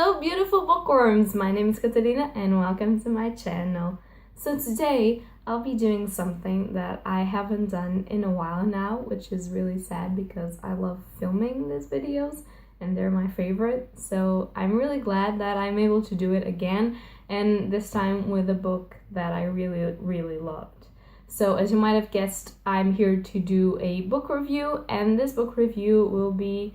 Hello beautiful bookworms, my name is Katarina and welcome to my channel. So today I'll be doing something that I haven't done in a while now, which is really sad because I love filming these videos and they're my favorite. So I'm really glad that I'm able to do it again, and this time with a book that I really loved. So as you might have guessed, I'm here to do a book review, and this book review will be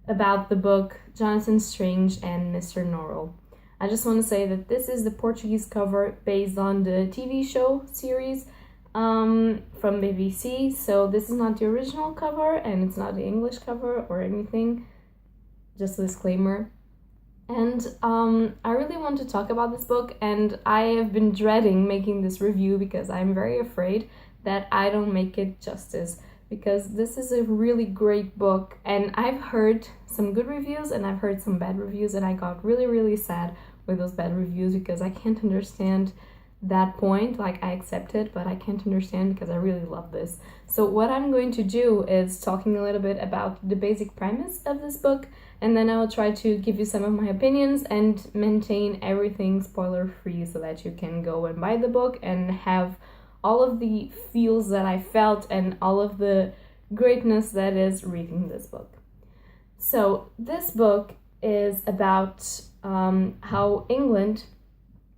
about the book Jonathan Strange and Mr.Norrell. I just want to say that this is the Portuguese cover based on the TV show series from BBC. So this is not the original cover and it's not the English cover or anything. Just a disclaimer. And I really want to talk about this book, and I have been dreading making this review because I'm very afraid that I don't make it justice. Because this is a really great book, and I've heard some good reviews and I've heard some bad reviews, and I got really sad with those bad reviews because I can't understand that point. Like, I accept it, but I can't understand because I really love this. So what I'm going to do is talking a little bit about the basic premise of this book, and then I will try to give you some of my opinions and maintain everything spoiler free so that you can go and buy the book and have all of the feels that I felt and all of the greatness that is reading this book. So this book is about how England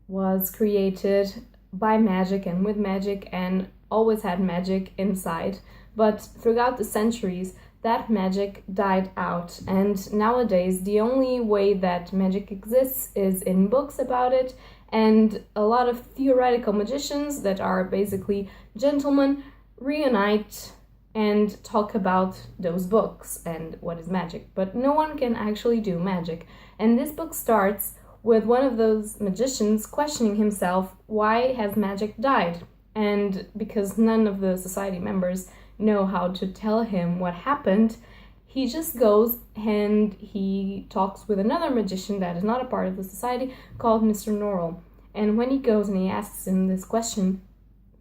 was created by magic and with magic and always had magic inside, but throughout the centuries that magic died out, and nowadays the only way that magic exists is in books about it, and a lot of theoretical magicians that are basically gentlemen reunite and talk about those books and what is magic, but no one can actually do magic. And this book starts with one of those magicians questioning himself, why has magic died? And because none of the society members know how to tell him what happened, he just goes and he talks with another magician that is not a part of the society called Mr.Norrell. And when he goes and he asks him this question,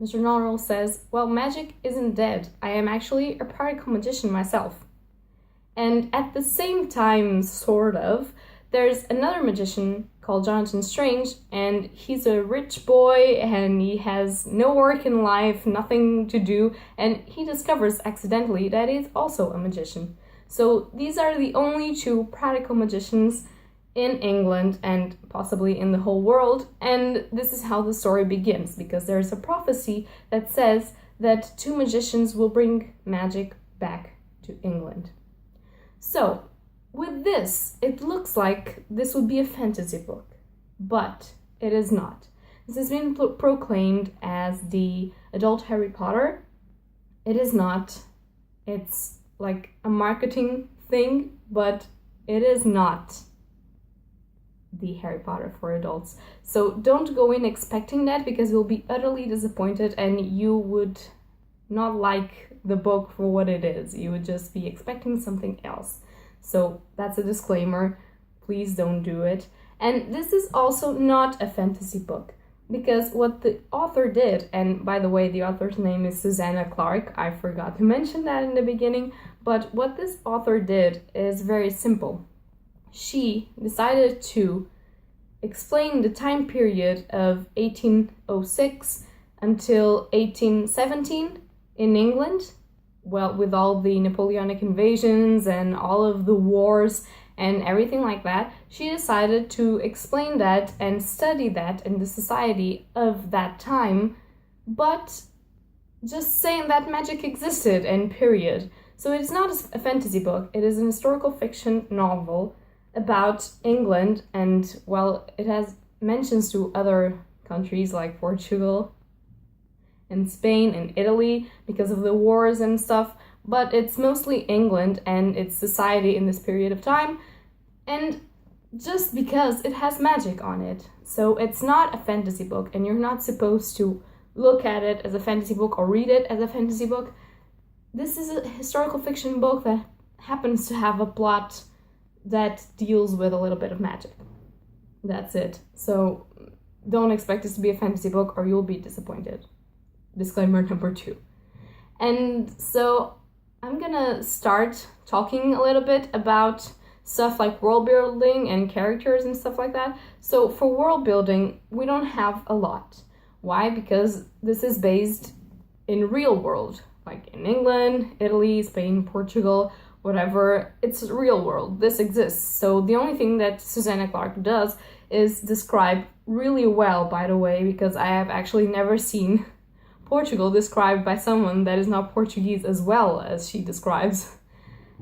Mr.Norrell says, well, magic isn't dead. I am actually a practical magician myself. And at the same time, sort of, there's another magician called Jonathan Strange, and he's a rich boy and he has no work in life, nothing to do, and he discovers accidentally that he's also a magician. So these are the only two practical magicians in England and possibly in the whole world, and this is how the story begins, because there's a prophecy that says that two magicians will bring magic back to England. So with this, it looks like this would be a fantasy book, but it is not. This has been proclaimed as the adult Harry Potter. It is not. It's like a marketing thing, but it is not the Harry Potter for adults. So don't go in expecting that, because you'll be utterly disappointed and you would not like the book for what it is. You would just be expecting something else. So that's a disclaimer. Please don't do it. And this is also not a fantasy book, because what the author did, and by the way, the author's name is Susanna Clarke, I forgot to mention that in the beginning, but what this author did is very simple. She decided to explain the time period of 1806 until 1817 in England, well, with all the Napoleonic invasions and all of the wars and everything like that. She decided to explain that and study that in the society of that time, but just saying that magic existed and period. So it's not a fantasy book, it is an historical fiction novel about England, and well, it has mentions to other countries like Portugal and Spain and Italy because of the wars and stuff, but it's mostly England and its society in this period of time, and just because it has magic on it. So it's not a fantasy book, and you're not supposed to look at it as a fantasy book or read it as a fantasy book. This is a historical fiction book that happens to have a plot that deals with a little bit of magic. That's it. So don't expect this to be a fantasy book or you'll be disappointed. Disclaimer number 2. And so I'm gonna start talking a little bit about stuff like world building and characters and stuff like that. So for world building, we don't have a lot. Why? Because this is based in real world, like in England, Italy, Spain, Portugal, whatever. It's real world. This exists. So the only thing that Susanna Clarke does is describe really well, by the way, because I have actually never seen Portugal described by someone that is not Portuguese as well as she describes.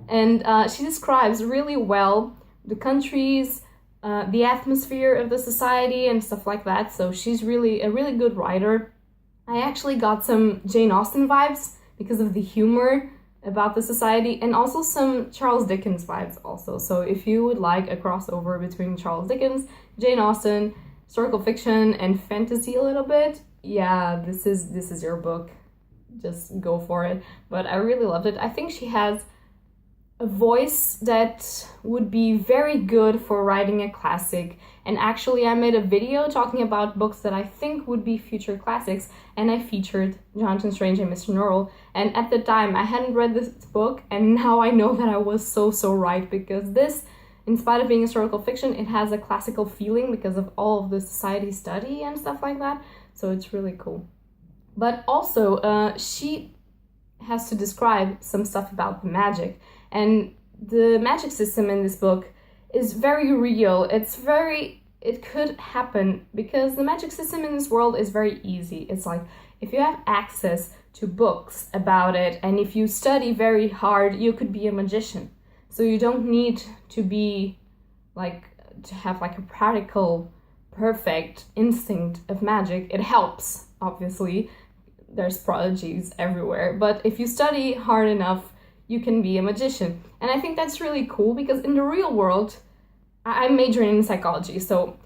And she describes really well the countries, the atmosphere of the society and stuff like that. So she's really a really good writer. I actually got some Jane Austen vibes because of the humor about the society, and also some Charles Dickens vibes also. So if you would like a crossover between Charles Dickens, Jane Austen, historical fiction, and fantasy a little bit, yeah, this is your book. Just go for it. But I really loved it. I think she has a voice that would be very good for writing a classic. And actually, I made a video talking about books that I think would be future classics, and I featured Jonathan Strange and Mr.Norrell. And at the time, I hadn't read this book, and now I know that I was so right, because this, in spite of being historical fiction, it has a classical feeling because of all of the society study and stuff like that. So it's really cool. But also, she has to describe some stuff about the magic. And the magic system in this book is very real. It could happen because the magic system in this world is very easy. It's like, if you have access to books about it, and if you study very hard, you could be a magician. So you don't need to be to have a practical, perfect instinct of magic. It helps, obviously. There's prodigies everywhere. But if you study hard enough, you can be a magician. And I think that's really cool because in the real world, I'm majoring in psychology. So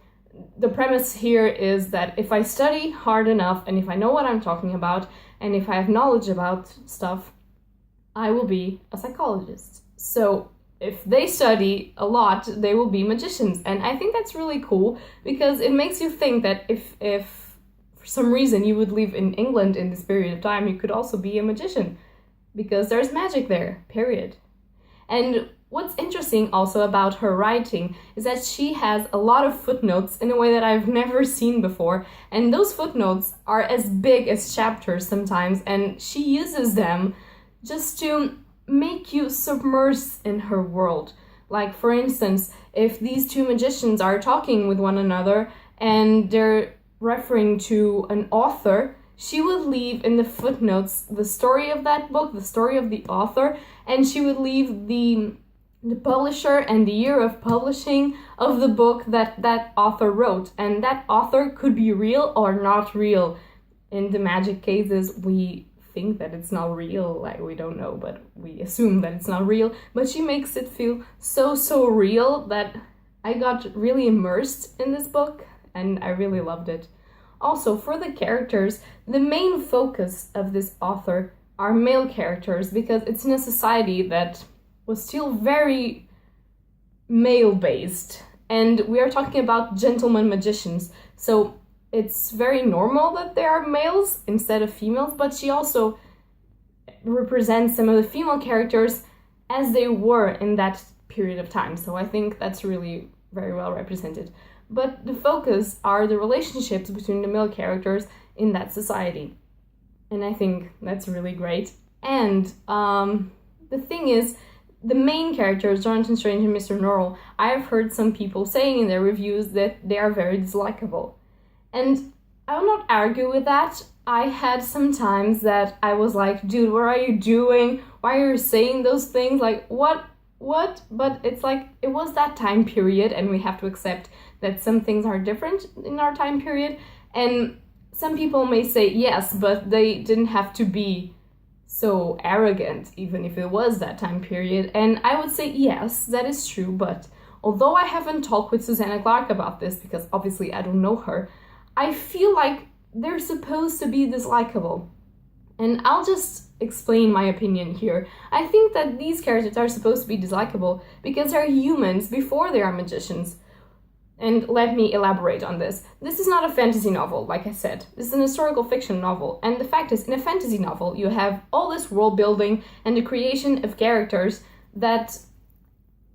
the premise here is that if I study hard enough and if I know what I'm talking about and if I have knowledge about stuff, I will be a psychologist. So if they study a lot, they will be magicians. And I think that's really cool because it makes you think that if for some reason you would live in England in this period of time, you could also be a magician. Because there's magic there, period. And what's interesting also about her writing is that she has a lot of footnotes in a way that I've never seen before. And those footnotes are as big as chapters sometimes, and she uses them just to make you submerged in her world. Like, for instance, if these two magicians are talking with one another and they're referring to an author, she would leave in the footnotes the story of that book, the story of the author, and she would leave the publisher and the year of publishing of the book that author wrote. And that author could be real or not real. In the magic cases, we think that it's not real, we don't know, but we assume that it's not real. But she makes it feel so real that I got really immersed in this book, and I really loved it. Also, for the characters, the main focus of this author are male characters because it's in a society that was still very male-based. And we are talking about gentleman magicians. So it's very normal that there are males instead of females, but she also represents some of the female characters as they were in that period of time. So I think that's really very well represented. But the focus are the relationships between the male characters in that society. And I think that's really great. And the thing is, the main characters, Jonathan Strange and Mr.Norrell, I have heard some people saying in their reviews that they are very dislikable. And I will not argue with that. I had some times that I was like, dude, what are you doing? Why are you saying those things? What? But it's it was that time period, and we have to accept that some things are different in our time period. And some people may say, yes, but they didn't have to be so arrogant, even if it was that time period. And I would say, yes, that is true. But although I haven't talked with Susanna Clarke about this, because obviously I don't know her, I feel like they're supposed to be dislikable. And I'll just explain my opinion here. I think that these characters are supposed to be dislikable because they're humans before they are magicians. And let me elaborate on this. This is not a fantasy novel, like I said. This is an historical fiction novel. And the fact is, in a fantasy novel, you have all this world building and the creation of characters that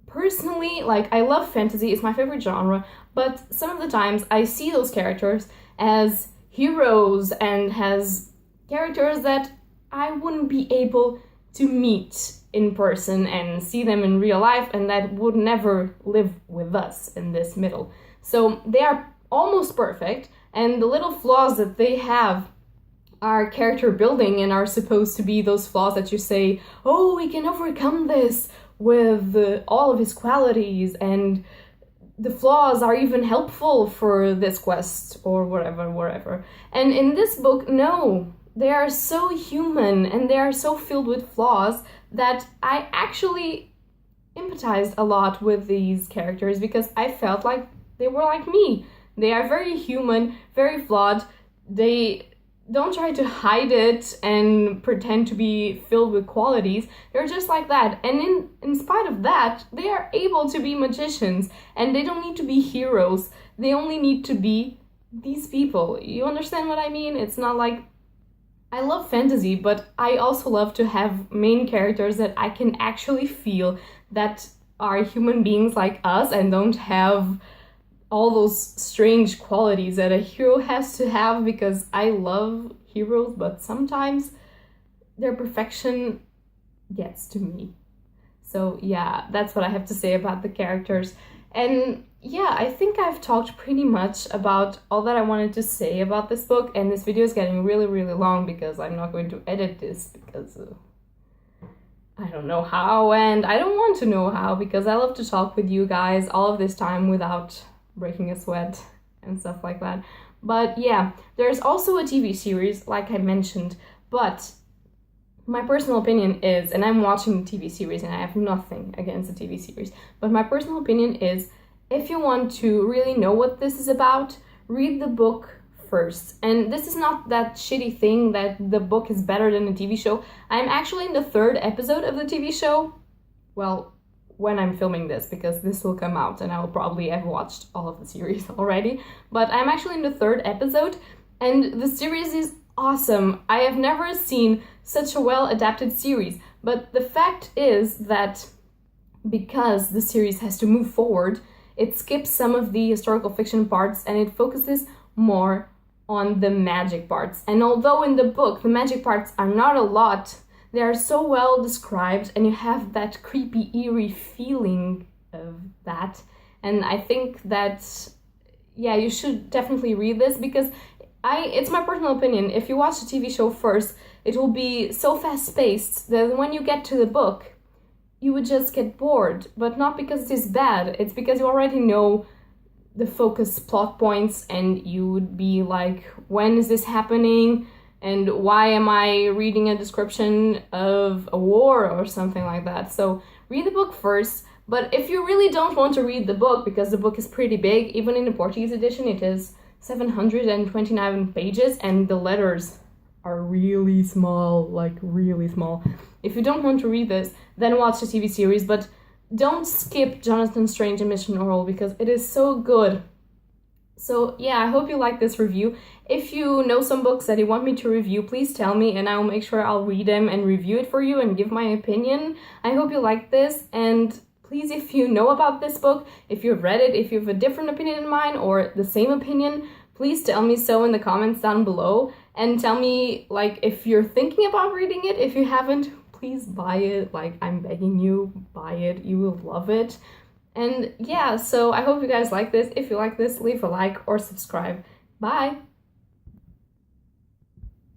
personally, like, I love fantasy, it's my favorite genre, but some of the times I see those characters as heroes and as characters that I wouldn't be able to meet in person and see them in real life, and that would never live with us in this middle. So they are almost perfect, and the little flaws that they have are character building and are supposed to be those flaws that you say, oh, we can overcome this with all of his qualities, and the flaws are even helpful for this quest or whatever. And in this book, no, they are so human and they are so filled with flaws that I actually empathized a lot with these characters because I felt like they were like me. They are very human, very flawed. They don't try to hide it and pretend to be filled with qualities. They're just like that. And in spite of that, they are able to be magicians, and they don't need to be heroes. They only need to be these people. You understand what I mean? It's not like, I love fantasy, but I also love to have main characters that I can actually feel that are human beings like us and don't have all those strange qualities that a hero has to have, because I love heroes, but sometimes their perfection gets to me. So yeah, that's what I have to say about the characters. And yeah, I think I've talked pretty much about all that I wanted to say about this book, and this video is getting really, really long because I'm not going to edit this because I don't know how, and I don't want to know how, because I love to talk with you guys all of this time without breaking a sweat and stuff like that. But yeah, there's also a TV series, like I mentioned, but my personal opinion is, and I'm watching the TV series and I have nothing against the TV series, but my personal opinion is, if you want to really know what this is about, read the book first. And this is not that shitty thing that the book is better than the TV show. I'm actually in the 3rd episode of the TV show. Well, when I'm filming this, because this will come out and I will probably have watched all of the series already. But I'm actually in the 3rd episode, and the series is awesome. I have never seen such a well-adapted series. But the fact is that because the series has to move forward, it skips some of the historical fiction parts and it focuses more on the magic parts. And although in the book the magic parts are not a lot, they are so well described and you have that creepy, eerie feeling of that. And I think that, yeah, you should definitely read this, because it's my personal opinion, if you watch the TV show first, it will be so fast-paced that when you get to the book, you would just get bored. But not because it is bad, it's because you already know the focus plot points and you would be like, when is this happening? And why am I reading a description of a war or something like that? So read the book first. But if you really don't want to read the book, because the book is pretty big, even in the Portuguese edition it is 729 pages and the letters are really small, like really small. If you don't want to read this, then watch the TV series, but don't skip Jonathan Strange and Mr.Norrell because it is so good. So yeah, I hope you like this review. If you know some books that you want me to review, please tell me and I'll make sure I'll read them and review it for you and give my opinion. I hope you like this, and please, if you know about this book, if you've read it, if you have a different opinion than mine or the same opinion, please tell me so in the comments down below, and tell me, like, if you're thinking about reading it. If you haven't, please buy it. Like, I'm begging you, buy it. You will love it. And yeah, so I hope you guys like this. If you like this, leave a like or subscribe. Bye!